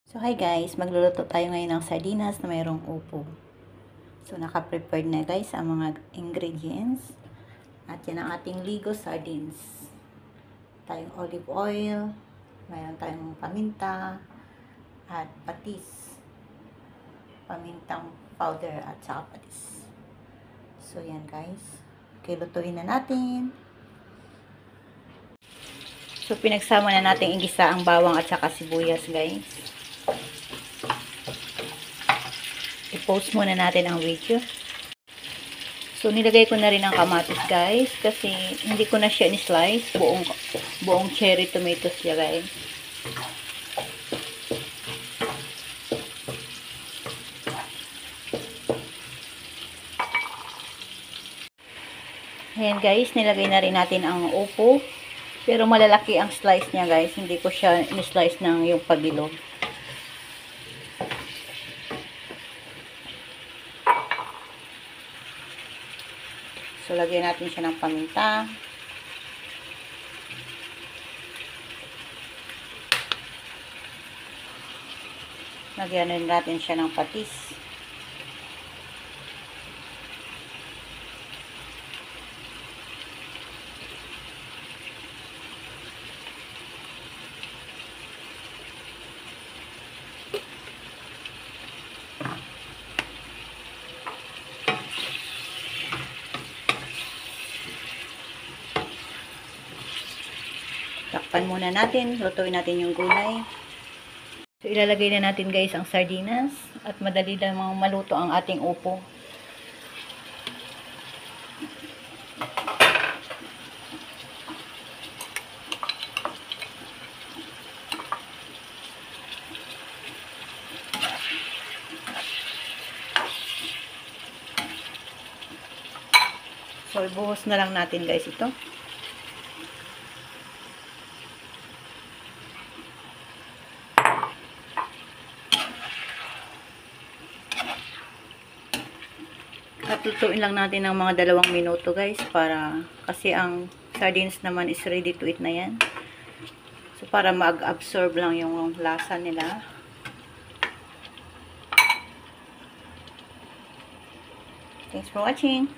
So, hi guys, magluluto tayo ngayon ng sardinas na mayroong upo. So, naka-prepared na guys ang mga ingredients. At yan ang ating Ligo sardines. Tayong olive oil, mayroon tayong paminta, at patis. Pamintang powder at saka patis. So, yan guys. Okay, lutuin na natin. So, pinagsama na natin igisa ang bawang at saka sibuyas guys. I-post muna natin ang video. So, nilagay ko na rin ang kamatis, guys. Kasi, hindi ko na siya ni-slice. Buong cherry tomatoes siya, guys. Ayan, guys. Nilagay na rin natin ang upo. Pero, malalaki ang slice niya, guys. Hindi ko siya ni-slice ng yung pabilog. So, lagyan natin siya ng paminta. Lagyan rin natin siya ng patis. Takpan muna natin. Lutuin natin yung gulay. So, ilalagay na natin guys ang sardinas. At madali lang maluto ang ating upo. So, ibuhos na lang natin guys ito. At lutuin lang natin ng mga 2 minuto guys para kasi ang sardines naman is ready to eat na yan. So para mag-absorb lang yung lasa nila. Thanks for watching.